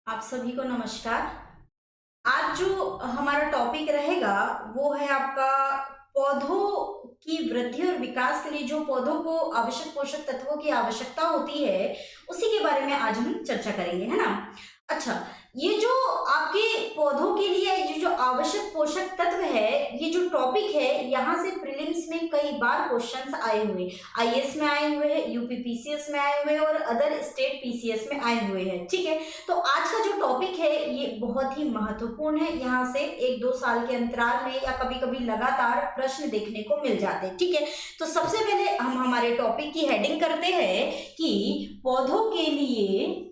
आप सभी को नमस्कार। आज जो हमारा टॉपिक रहेगा वो है आपका पौधों की वृद्धि और विकास के लिए जो पौधों को आवश्यक पोषक तत्वों की आवश्यकता होती है उसी के बारे में आज हम चर्चा करेंगे, है ना। अच्छा, ये जो आपके पौधों के लिए ये जो आवश्यक पोषक तत्व है, ये जो टॉपिक है, यहाँ से प्रीलिम्स में कई बार क्वेश्चंस आए हुए, आईएएस में आए हुए हैं, यूपी पीसीएस में आए हुए हैं और अदर स्टेट पीसीएस में आए हुए हैं। ठीक है, तो आज का जो टॉपिक है ये बहुत ही महत्वपूर्ण है। यहाँ से 1-2 साल के अंतराल में या कभी कभी लगातार प्रश्न देखने को मिल जाते हैं। ठीक है, तो सबसे पहले हम हमारे टॉपिक की हेडिंग करते हैं कि पौधों के लिए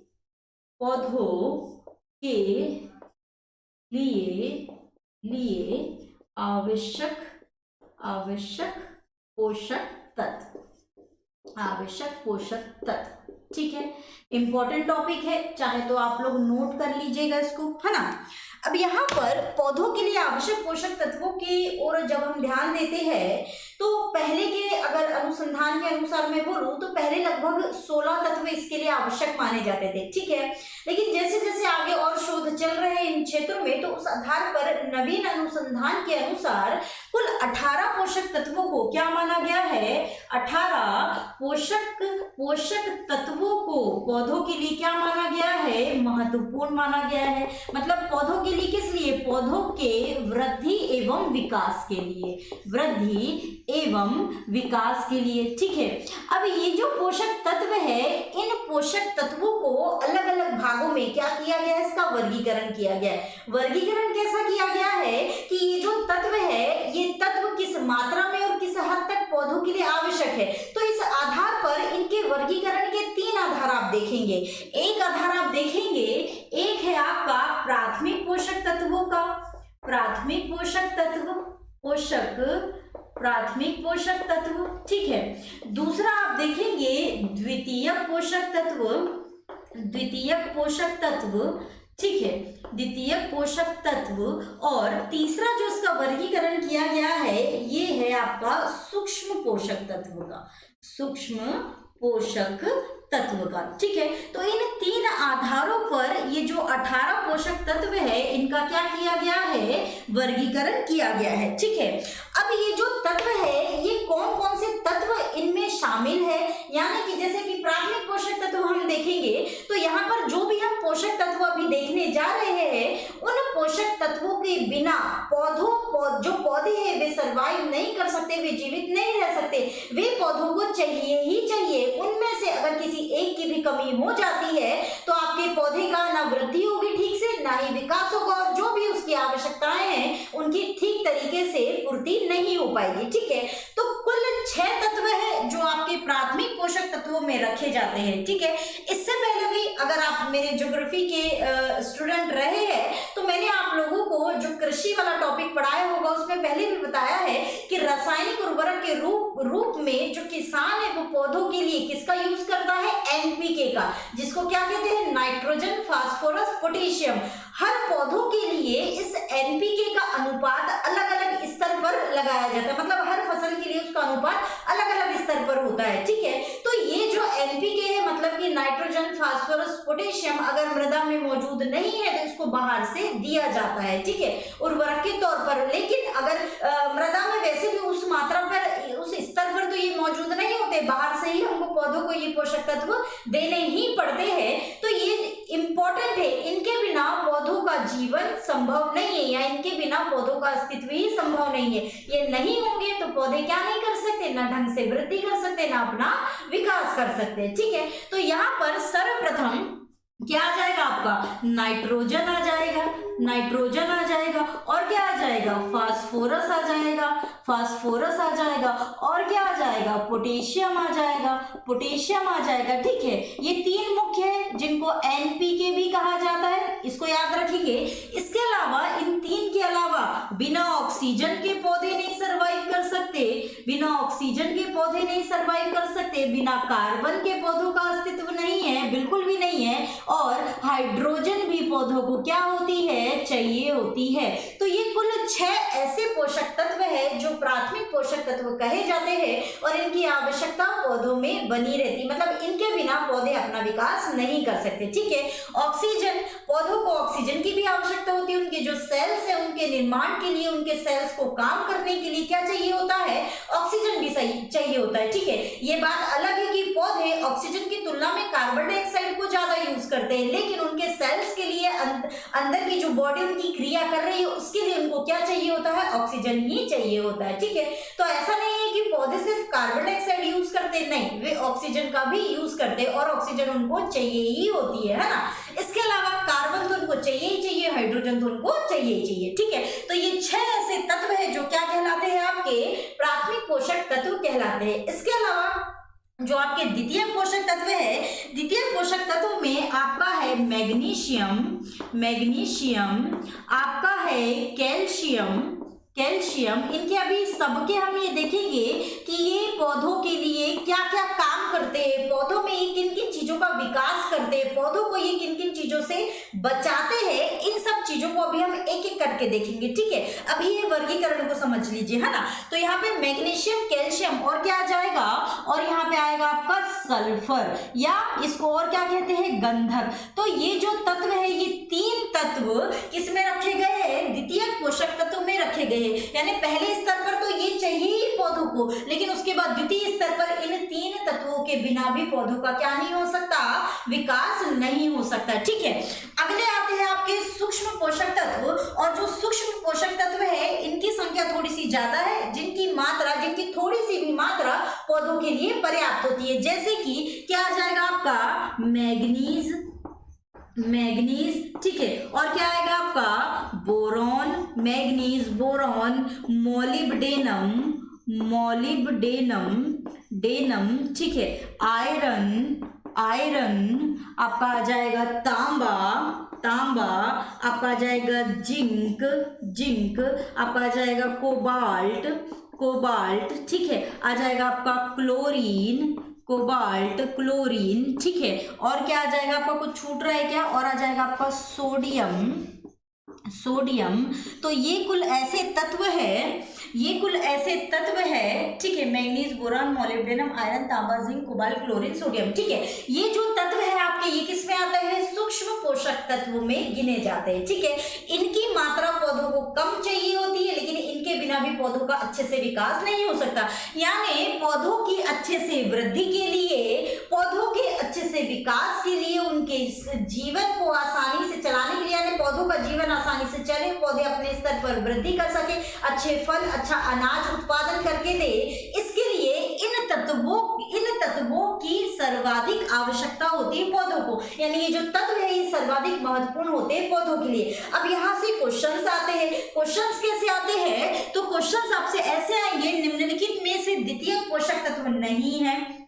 आवश्यक पोषक तत्व। ठीक है, इंपॉर्टेंट टॉपिक है, चाहे तो आप लोग नोट कर लीजिएगा इसको, है ना। अब यहाँ पर पौधों के लिए आवश्यक पोषक तत्वों की ओर जब हम ध्यान देते हैं तो पहले के अगर अनुसंधान के अनुसार मैं बोलूं तो पहले लगभग 16 तत्व इसके लिए आवश्यक माने जाते थे। ठीक है, लेकिन जैसे जैसे आगे और शोध चल रहे हैं इन क्षेत्रों में तो उस आधार पर नवीन अनुसंधान के अनुसार कुल 18 पोषक तत्वों को क्या माना गया है, 18 पोषक तत्वों को पौधों के लिए क्या माना गया है, महत्वपूर्ण माना गया है। मतलब पौधों के लिए, किस लिए, पौधों के वृद्धि एवं विकास के लिए। ठीक है, अब ये जो पोषक तत्व है, इन पोषक तत्वों को अलग अलग भागों में क्या किया गया है, इसका वर्गीकरण किया गया है। वर्गीकरण कैसा किया गया है कि ये जो तत्व है, ये तत्व किस मात्रा में और किस हद तक पौधों के लिए आवश्यक है। तो इस आधार पर इनके वर्गीकरण के 3 आधार आप देखेंगे। एक आधार आप देखेंगे, एक है आपका प्राथमिक पोषक तत्वों का, प्राथमिक पोषक तत्व। ठीक है, दूसरा आप देखेंगे द्वितीयक पोषक तत्व। ठीक है, द्वितीयक पोषक तत्व। और तीसरा जो इसका वर्गीकरण किया गया है ये है आपका सूक्ष्म पोषक तत्व का। ठीक है, तो इन 3 आधारों पर ये जो 18 पोषक तत्व है इनका क्या किया गया है, वर्गीकरण किया गया है। ठीक है, अब ये जो तत्व है ये कौन कौन से तत्व इनमें शामिल है, यानी कि जैसे कि प्राथमिक पोषक तत्व हम देखेंगे तो यहाँ पर जो भी हम पोषक तत्व अभी देखने जा रहे हैं उन पोषक तत्वों के बिना जो पौधे हैं वे सर्वाइव नहीं कर सकते, वे जीवित नहीं रह सकते, वे पौधों को चाहिए ही चाहिए। उनमें से अगर किसी एक की भी कमी हो जाती है तो आपके पौधे का ना वृद्धि होगी ठीक से, ना ही विकास होगा और जो भी उसकी आवश्यकताएं हैं उनकी ठीक तरीके से पूर्ति नहीं हो पाएगी। ठीक है, तो कुल 6 तत्व है जो आपके प्राथमिक पोषक तत्वों में रखे जाते हैं। ठीक है, इससे पहले भी अगर आप मेरे ज्योग्राफी के स्टूडेंट रहे हैं तो मैंने आप लोगों को जो कृषि वाला टॉपिक पढ़ाया होगा उसमें पहले भी बताया है कि रासायनिक उर्वरक के रूप में जो किसान है वो पौधों के लिए किसका यूज करता है, एनपीके का, जिसको क्या कहते हैं, नाइट्रोजन, फास्फोरस, पोटेशियम। हर पौधों के लिए इस एनपीके का अनुपात अलग अलग स्तर पर लगाया जाता है, मतलब हर फसल के लिए उसका अनुपात अलग अलग स्तर पर होता है। ठीक है, तो ये जो एनपीके है मतलब कि नाइट्रोजन, फास्फोरस, पोटेशियम अगर मृदा में मौजूद नहीं है तो इसको बाहर से दिया जाता है। ठीक है, उर्वरक के तौर पर। लेकिन अगर मृदा में वैसे भी उस मात्रा पर, उस स्तर पर तो ये मौजूद नहीं होते, बाहर से ही हमको पौधों को ये पोषक तत्व देने ही पड़ते हैं। तो ये इंपॉर्टेंट है, इनके बिना पौधों का जीवन संभव नहीं है, या इनके बिना पौधों का अस्तित्व ही संभव नहीं है। ये नहीं होंगे तो पौधे क्या नहीं कर सकते, ना ढंग से वृद्धि कर सकते, ना अपना विकास कर सकते। ठीक है, तो यहाँ पर सर्वप्रथम क्या आ जाएगा, आपका नाइट्रोजन आ जाएगा, और क्या आ जाएगा, फास्फोरस आ जाएगा, और क्या आ जाएगा, पोटेशियम आ जाएगा। ठीक है, ये 3 मुख्य है जिनको एनपीके भी कहा जाता है, इसको याद रखेंगे। इसके अलावा इन 3 के अलावा बिना ऑक्सीजन के पौधे नहीं सर्वाइव कर सकते, बिना कार्बन के पौधों का अस्तित्व नहीं है, बिल्कुल भी नहीं है, और हाइड्रोजन भी पौधों को क्या होती है, चाहिए होती है। तो ये कुल 6 ऐसे पोषक तत्व है जो प्राथमिक पोषक तत्व कहे जाते हैं और इनकी आवश्यकता पौधों में बनी रहती, मतलब इनके बिना पौधे अपना विकास नहीं कर सकते। ठीक है, ऑक्सीजन, पौधों को ऑक्सीजन की भी आवश्यकता होती है। उनके जो सेल्स है उनके निर्माण के लिए, उनके सेल्स को काम करने के लिए क्या चाहिए होता है, ऑक्सीजन भी सही चाहिए होता है। ठीक है, ये बात अलग है कि पौधे ऑक्सीजन की तुलना में कार्बन डाइऑक्साइड को ज्यादा यूज करते हैं, लेकिन उनके सेल्स के लिए अंदर की जो बॉडी उनकी क्रिया कर रही है उसके लिए उनको क्या चाहिए होता है, ऑक्सीजन ही चाहिए होता है। ठीक है, तो ऐसा नहीं है कि पौधे सिर्फ कार्बन डाइऑक्साइड यूज करते, नहीं, वे ऑक्सीजन का भी यूज करते और ऑक्सीजन उनको चाहिए ही होती है ना। इसके अलावा कार्बन तो उनको चाहिए ही चाहिए, हाइड्रोजन तो उनको चाहिए ही चाहिए। ठीक है, तो ये 6 ऐसे तत्व है जो क्या कहलाते हैं, आपके प्राथमिक पोषक तत्व कहलाते हैं। इसके अलावा जो आपके द्वितीय पोषक तत्व है, द्वितीय पोषक तत्व में आपका है मैग्नीशियम, आपका है कैल्शियम। इनके अभी सबके हम ये देखेंगे कि ये पौधों के लिए क्या क्या काम करते हैं, पौधों में ये किन किन चीजों का विकास करते हैं, पौधों को ये किन किन चीजों से बचाते हैं, इन सब चीजों को अभी हम एक एक करके देखेंगे। ठीक है, अभी ये वर्गीकरण को समझ लीजिए, है ना। तो यहाँ पे मैग्नीशियम, कैल्शियम और क्या आ जाएगा, और यहाँ पे आएगा आपका सल्फर, या इसको और क्या कहते हैं, गंधक। तो ये जो तत्व है, ये 3 तत्व किसमें रखे गए हैं, द्वितीय पोषक तत्व में रखे गए, यानी पहले स्तर पर तो ये चाहिए ही पौधों को, लेकिन उसके बाद द्वितीय स्तर पर इन 3 तत्वों के बिना भी पौधों का क्या नहीं हो सकता, विकास नहीं हो सकता। ठीक है, अगले आते हैं आपके सूक्ष्म पोषक तत्व, और जो सूक्ष्म पोषक तत्व है इनकी संख्या थोड़ी सी ज्यादा है, जिनकी थोड़ी सी भी मात्रा पौधों के लिए पर्याप्त होती है। जैसे कि क्या आ जाएगा आपका, मैग्नीज, ठीक है, और क्या आएगा आपका बोरॉन, मैग्नीज, बोरॉन, मोलिब्डेनम, ठीक है, आयरन आपका आ जाएगा, तांबा आपका आ जाएगा, जिंक आपका आ जाएगा, कोबाल्ट, ठीक है, आ जाएगा आपका क्लोरीन, ठीक है, और क्या आ जाएगा आपका, कुछ छूट रहा है क्या, और आ जाएगा आपका सोडियम। तो ये कुल ऐसे तत्व है, ठीक है, मैग्नीज, बोरॉन, मोलिब्डेनम, आयरन, तांबा, जिंक, कोबाल्ट, क्लोरीन, सोडियम। ठीक है, ये जो तत्व है आपके, ये किसमें आता है, सूक्ष्म पोषक तत्व में गिने जाते हैं। ठीक है, इनकी मात्रा पौधों को कम चाहिए होती है, लेकिन इनके बिना भी पौधों का अच्छे से विकास नहीं हो सकता। यानी पौधों की अच्छे से वृद्धि के लिए, पौधों के अच्छे से विकास के लिए, उनके जीवन को आसानी से चलाने के लिए, यानी पौधों का जीवन आसानी से चले, पौधे अपने स्तर पर वृद्धि कर सके, अच्छे फल, अच्छा अनाज उत्पादन करके दे, इसके लिए इन तत्वों की सर्वाधिक आवश्यकता होती है पौधों को। यानी ये जो तत्व है ये सर्वाधिक महत्वपूर्ण होते हैं पौधों के लिए। अब यहाँ से क्वेश्चंस आते हैं। क्वेश्चंस कैसे आते हैं, तो क्वेश्चंस आपसे ऐसे आएंगे, निम्नलिखित में से द्वितीय पोषक तत्व नहीं है।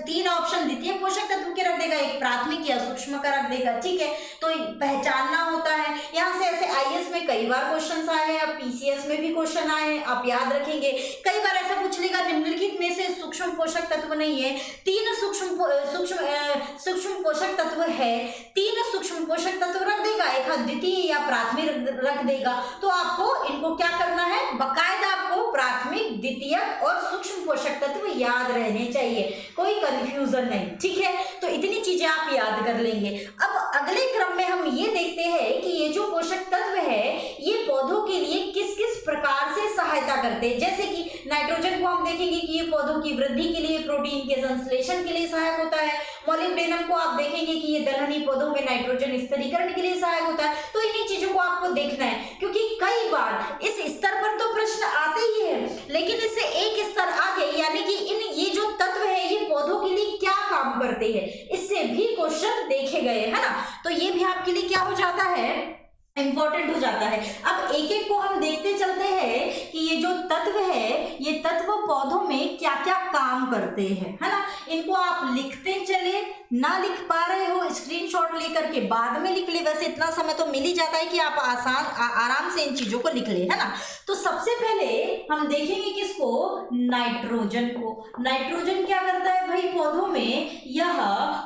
3 ऑप्शन द्वितीय पोषक तत्व के रख देगा, एक प्राथमिक या सूक्ष्म का रख देगा। ठीक है, तो पहचानना होता है। यहाँ से ऐसे आईएएस में कई बार क्वेश्चन आए हैं, अब पीसीएस में भी क्वेश्चन आए हैं, आप याद रखेंगे। कई बार ऐसा पूछ लेगा, निम्नलिखित में से सूक्ष्म पोषक तत्व नहीं है, 3 सूक्ष्म पोषक तत्व है, 3 सूक्ष्म पोषक तत्व रख देगा, एक द्वितीय या प्राथमिक रख देगा। तो आपको इनको क्या करना है, बकायदा आपको प्राथमिक, द्वितीय और सूक्ष्म पोषक तत्व याद रहने चाहिए, कोई कंफ्यूजन नहीं। ठीक है, तो इतनी चीजें आप याद कर लेंगे। अब अगले क्रम में हम ये देखते हैं कि ये जो पोषक तत्व है ये पौधों के लिए किस किस प्रकार से सहायता करते हैं। जैसे कि नाइट्रोजन को हम देखेंगे कि ये पौधों की वृद्धि के लिए, प्रोटीन के संश्लेषण के लिए सहायक होता है। मोलिब्डेनम को आप देखेंगे कि ये दलहनी पौधों में नाइट्रोजन स्थिरीकरण के लिए सहायक होता है। तो इन्हीं चीजों को आपको देखना है, क्योंकि कई बार इस स्तर पर तो प्रश्न आते ही है, लेकिन इससे एक स्तर आगे, यानी कि ये जो तत्व है ये पौधों के लिए क्या काम करते हैं, इससे भी क्वेश्चन देखे गए, है ना। तो ये भी आपके लिए क्या हो जाता है, इंपॉर्टेंट हो जाता है। अब एक एक को हम देखते चलते हैं कि ये जो तत्व है ये तत्व पौधों में क्या क्या काम करते हैं, है ना। इनको आप लिखते चले ना लिख पा रहे हो स्क्रीनशॉट लेकर के बाद में लिख ले, वैसे इतना समय तो मिल ही जाता है कि आप आराम से इन चीजों को लिख ले, है ना। तो सबसे पहले हम देखेंगे किसको, नाइट्रोजन को। नाइट्रोजन क्या करता है भाई पौधों में, यह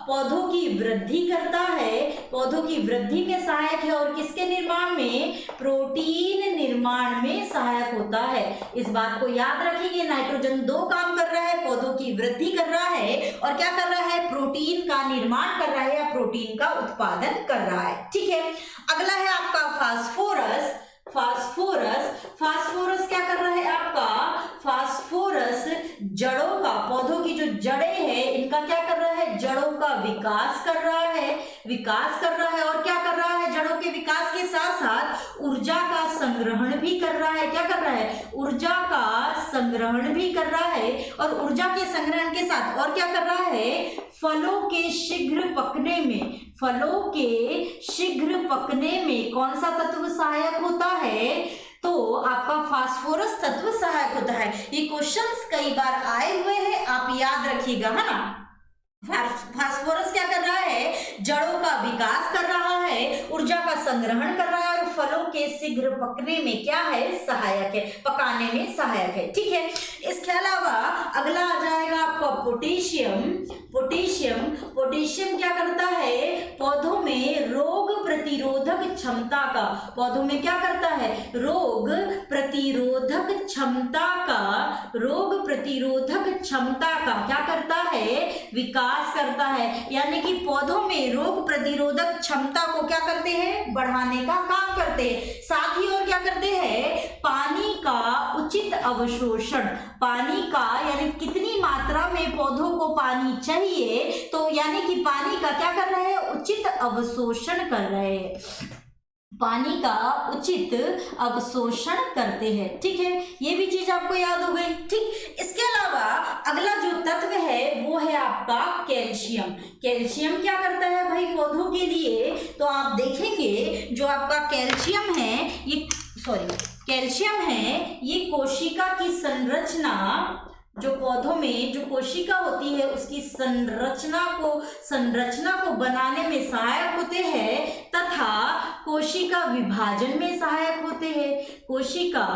पौधों की वृद्धि करता है, पौधों की वृद्धि में सहायक है और किसके निर्माण में, प्रोटीन निर्माण में सहायक होता है। इस बात को याद रखिए, नाइट्रोजन दो काम कर रहा है, पौधों की वृद्धि कर रहा है और क्या कर रहा है, प्रोटीन का निर्माण कर रहा है या प्रोटीन का उत्पादन कर रहा है। ठीक है, अगला है आपका फास्फोरस। फास्फोरस, फास्फोरस क्या कर रहा है आपका, फास्फोरस जड़ों का, पौधों की जो जड़ें हैं इनका क्या कर रहा है, जड़ों का विकास कर रहा है, विकास कर रहा है और क्या कर रहा है, जड़ों के विकास के साथ साथ ऊर्जा का संग्रहण भी कर रहा है। क्या कर रहा है, ऊर्जा का संग्रहण भी कर रहा है और ऊर्जा के संग्रहण के साथ और क्या कर रहा है, फलों के शीघ्र पकने में, फलों के शीघ्र पकने में कौन सा तत्व सहायक होता है, तो आपका फास्फोरस तत्व सहायक होता है। ये क्वेश्चंस कई बार आए हुए हैं, आप याद रखिएगा, है ना। फास्फोरस क्या कर रहा है, जड़ों का विकास कर रहा है, ऊर्जा का संग्रहण कर रहा है और फलों के शीघ्र पकने में क्या है, सहायक है, पकाने में सहायक है। ठीक है, इसके अलावा अगला आ जाएगा आपका पोटेशियम। पोटेशियम, पोटेशियम क्या करता है, पौधों में रोग प्रतिरोधक क्षमता का, पौधों में क्या करता है, रोग प्रतिरोधक क्षमता का, रोग प्रतिरोधक क्षमता का क्या करता है, विकास करता है। यानी कि पौधों में रोग प्रतिरोधक क्षमता को क्या करते हैं, बढ़ाने का काम करते हैं। साथ ही और क्या करते हैं, पानी का उचित अवशोषण, पानी का यानी कितनी मात्रा में पौधों को पानी चाहिए, तो यानी कि पानी का क्या कर रहे हैं, उचित अवशोषण कर रहे हैं, पानी का उचित अवशोषण करते हैं। ठीक है, ये भी चीज आपको याद हो गई। ठीक, इसके अलावा अगला जो तत्व है वो है आपका कैल्शियम। कैल्शियम क्या करता है भाई पौधों के लिए, तो आप देखेंगे जो आपका कैल्शियम है ये, कैल्शियम है ये कोशिका की संरचना, जो पौधों में जो कोशिका होती है उसकी संरचना को बनाने में सहायक होते हैं तथा कोशिका विभाजन में सहायक होते हैं। कोशिका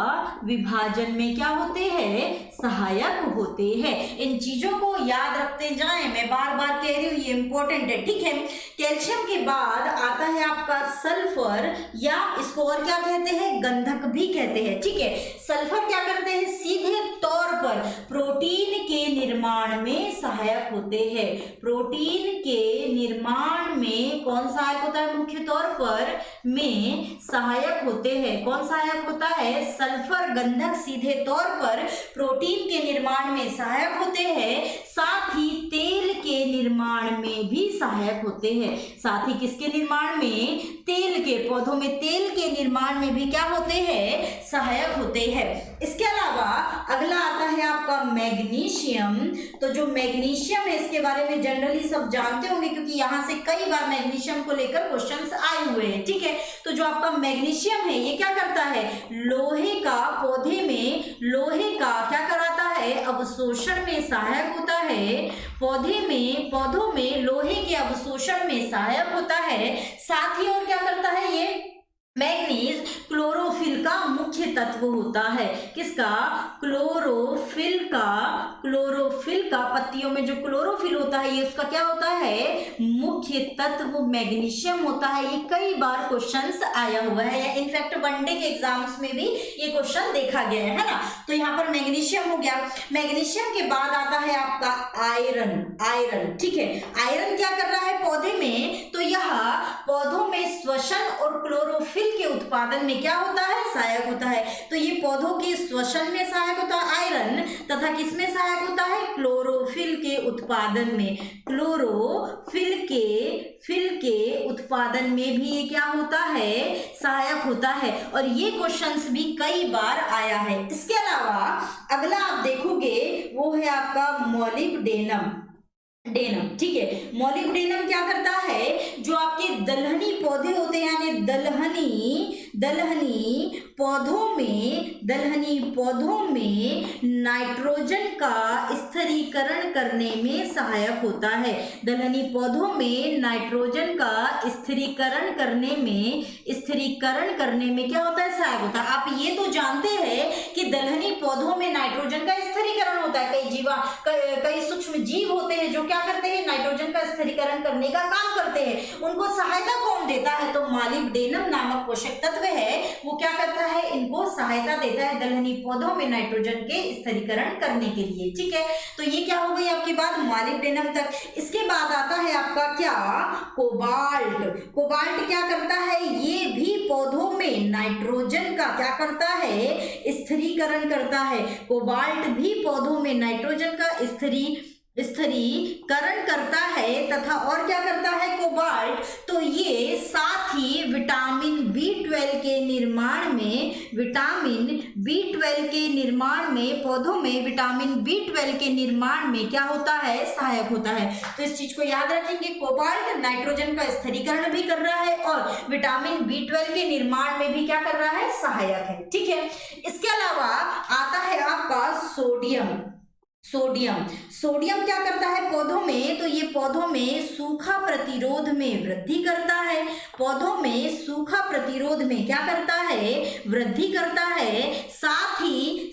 विभाजन में क्या होते हैं, सहायक होते हैं। इन चीजों को याद रखते जाएं, मैं बार बार कह रही हूँ, ये इंपॉर्टेंट है। ठीक है, कैल्शियम के बाद आता है आपका सल्फर, या इसको और क्या कहते हैं, गंधक भी कहते हैं। ठीक है, सल्फर क्या करते हैं, सीधे तौर पर प्रोटीन के निर्माण में सहायक होते हैं। प्रोटीन के निर्माण में कौन सहायक होता है, मुख्य तौर पर में सहायक होते हैं। कौन सहायक होता है, सल्फर गंधक सीधे तौर पर प्रोटीन के निर्माण में सहायक होते हैं, साथ ही तेल के निर्माण में भी सहायक होते हैं। साथ ही किसके निर्माण में, तेल के, पौधों में तेल के निर्माण में भी क्या होते हैं, सहायक होते हैं। इसके अलावा अगला आता है आपका मैग्नीशियम। तो जो मैग्नीशियम है इसके बारे में जनरली सब जानते होंगे क्योंकि यहाँ से कई बार मैग्नीशियम को लेकर क्वेश्चंस आए हुए हैं। ठीक है, तो जो आपका मैग्नीशियम है ये क्या करता है, लोहे का, पौधे में लोहे का क्या कराता है, अवशोषण में सहायक होता है। पौधों में लोहे के अवशोषण में सहायक होता है। साथ ही और क्या करता है, ये मैग्नीज क्लोरोफिल का मुख्य तत्व होता है। किसका, क्लोरोफिल का पत्तियों में जो क्लोरोफिल होता है ये उसका क्या होता है, मुख्य तत्व मैग्नीशियम होता है। ये कई बार क्वेश्चंस आया हुआ है, या इनफैक्ट वनडे के एग्जाम्स में भी ये क्वेश्चन देखा गया है ना। तो यहाँ पर मैग्नीशियम हो गया। मैग्नीशियम के बाद आता है आपका आयरन। ठीक है, आयरन क्या कर रहा है पौधे में, तो यह पौधों में श्वसन और क्लोरोफिल के उत्पादन में क्या होता है, सहायक होता है। तो ये पौधों के श्वसन में सहायक होता है आयरन, तथा किसमें सहायक होता है, क्लोरोफिल के उत्पादन में। क्लोरोफिल के उत्पादन में भी ये क्या होता है, सहायक होता है। और ये क्वेश्चंस भी कई बार आया है। इसके अलावा अगला आप देखोगे वो है आपका मॉलिब्डेनम। ठीक है, मॉलिब्डेनम क्या करता है, जो आप आपके दलहनी पौधे होते हैं, यानी दलहनी पौधों में नाइट्रोजन का स्थिरीकरण करने में सहायक होता है। दलहनी पौधों में नाइट्रोजन का स्थिरीकरण करने में क्या होता है, सहायक होता है। आप ये तो जानते हैं कि दलहनी पौधों में नाइट्रोजन का स्थिरीकरण होता है। कई सूक्ष्म जीव होते हैं जो क्या करते हैं, नाइट्रोजन का स्थिरीकरण करने का काम करते हैं। उनको सहायता कौन देता है, तो मॉलिब्डेनम नामक पोषक तत्व है, वो क्या करता है, इनको सहायता देता है दलहनी पौधों में नाइट्रोजन के स्थिरीकरण करने के लिए। ठीक है, तो ये क्या हो गई आपकी बात मॉलिब्डेनम तक। इसके बाद आता है आपका क्या, कोबाल्ट क्या करता है, ये भी पौधों में नाइट्रोजन का क्या करता है, स्थिरीकरण करता है। कोबाल्ट भी पौधों में नाइट्रोजन का स्थिरीकरण करता है तथा और क्या करता है कोबाल्ट, तो ये साथ ही विटामिन B12 के निर्माण में पौधों में विटामिन B12 के निर्माण में क्या होता है, सहायक होता है। तो इस चीज को याद रखेंगे, कोबाल्ट नाइट्रोजन का स्थिरीकरण भी कर रहा है और विटामिन B12 के निर्माण में भी क्या कर रहा है, सहायक है। ठीक है, इसके अलावा आता है आपका सोडियम क्या करता है पौधों में, तो ये पौधों में सूखा प्रतिरोध में वृद्धि करता है। पौधों में सूखा प्रतिरोध में क्या करता है, वृद्धि करता है। साथ ही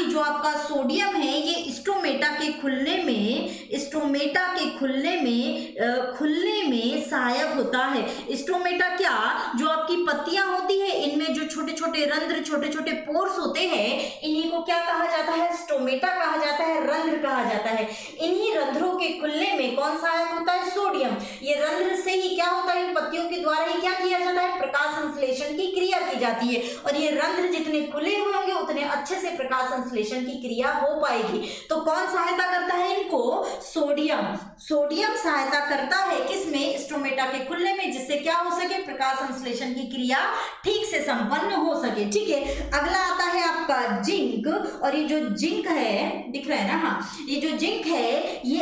जो आपका सोडियम है ये स्टोमेटा के खुलने में सहायक होता है। स्टोमेटा क्या, जो आपकी पत्तियां होती है इनमें जो छोटे छोटे रंध्र, छोटे छोटे पोर्स होते हैं, इन्हीं को क्या कहा जाता है, स्टोमेटा कहा जाता है, रंध्र कहा जाता है। इन्हीं रंध्रों के खुलने में कौन सहायक होता है, सोडियम। ये रंध्र से ही क्या होता है, इन पत्तियों के द्वारा ही क्या किया जाता है, प्रकाश संश्लेषण की क्रिया की जाती है। और ये रंध्र जितने खुले हुए होंगे उतने अच्छे से प्रकाश संश्लेषण की क्रिया हो पाएगी। तो कौन सहायता करता है इनको, सोडियम सहायता करता है किसमें, स्टोमेटा के खुलने में, जिससे क्या हो सके, प्रकाश संश्लेषण की क्रिया ठीक से संपन्न हो सके। ठीक है, अगला आता है आपका जिंक। और ये जो जिंक है, दिख रहा है ना, हाँ, ये जो जिंक है ये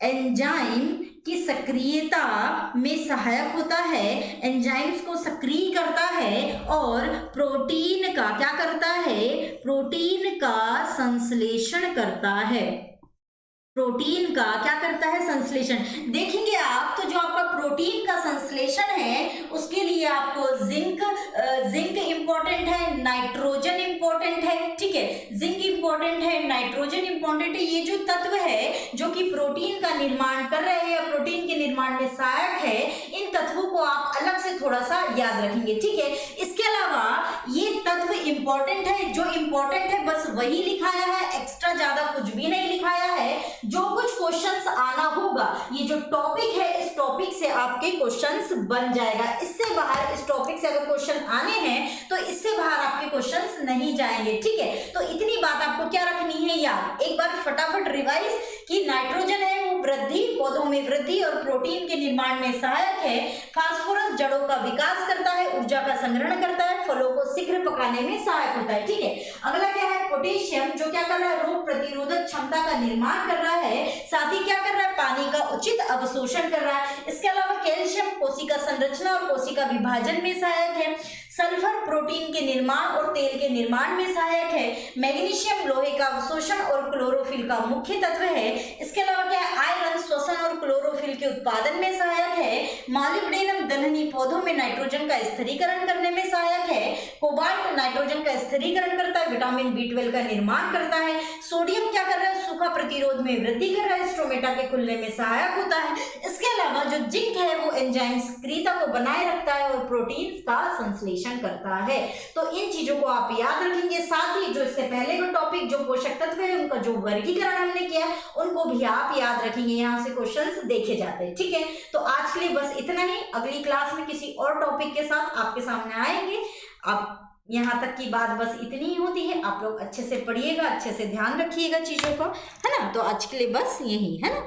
एंजाइम की सक्रियता में सहायक होता है। एंजाइम्स को सक्रिय करता है और प्रोटीन का क्या करता है, प्रोटीन का संश्लेषण करता है। प्रोटीन का क्या करता है, संश्लेषण। देखेंगे आप, तो जो आपका प्रोटीन का संश्लेषण है उसके लिए आपको जिंक इंपॉर्टेंट है, नाइट्रोजन इंपॉर्टेंट है। ठीक है, जिंक इंपॉर्टेंट है, नाइट्रोजन इंपॉर्टेंट है। ये जो तत्व है जो कि प्रोटीन का निर्माण कर रहे हैं या प्रोटीन के निर्माण में सहायक है, इन तत्वों को आप अलग से थोड़ा सा याद रखेंगे। ठीक है, इसके अलावा ये तत्व इंपॉर्टेंट है, जो इंपॉर्टेंट है बस वही लिखाया है, एक्स्ट्रा ज्यादा कुछ भी नहीं लिखाया है। जो कुछ क्वेश्चंस आना होगा, ये जो टॉपिक है इस टॉपिक से आपके क्वेश्चंस बन जाएगा। इससे बाहर, इस टॉपिक से अगर क्वेश्चन आने हैं तो इससे बाहर आपके क्वेश्चंस नहीं जाएंगे। ठीक है, तो इतनी बात आपको क्या रखनी है याद। एक बार फटाफट रिवाइज कि नाइट्रोजन है वो पौधों में वृद्धि और प्रोटीन के निर्माण में सहायक है। फास्फोरस जड़ों का विकास करता है, ऊर्जा का संग्रहण करता है, फलों को शीघ्र पकाने में सहायक होता है। ठीक है, अगला क्या है, पोटेशियम, जो क्या कर रहा है, रोग प्रतिरोधक क्षमता का निर्माण कर रहा है, साथ ही क्या कर रहा है, पानी का उचित अवशोषण कर रहा है। इसके अलावा कैल्शियम कोशिका संरचना और कोशिका विभाजन में सहायक है। सल्फर प्रोटीन के निर्माण और तेल के निर्माण में सहायक है। मैग्नीशियम लोहे का अवशोषण और क्लोरोफिल का मुख्य तत्व है। इसके अलावा क्या है, आयरन श्वसन और क्लोरोफिल के उत्पादन में सहायक है। मॉलिब्डेनम दलहनी पौधों में नाइट्रोजन का स्थिरीकरण करने में सहायक है। कोबाल्ट नाइट्रोजन का स्थिरीकरण करता है, विटामिन B12 का निर्माण करता है। सोडियम क्या कर रहा है, सूखा प्रतिरोध में वृद्धि कर रहा है, स्टोमेटा के खुलने में सहायक होता है। इसके अलावा जो जिंक है वो एंजाइम सक्रियता को बनाए रखता है और प्रोटीन का संश्लेषण करता है। तो इन चीजों को आप याद रखेंगे। साथ ही जो इससे पहले का टॉपिक, जो पोषक तत्व है उनका जो वर्गीकरण हमने किया है उनको भी आप याद रखेंगे, यहाँ से क्वेश्चंस देखे जाते हैं। ठीक है, तो आज के लिए बस इतना ही। अगली क्लास में किसी और टॉपिक के साथ आपके सामने आएंगे। अब यहाँ तक की बात बस इतनी ही होती है। आप लोग अच्छे से पढ़िएगा, अच्छे से ध्यान रखिएगा चीजों का, है ना। तो आज के लिए बस यही है ना।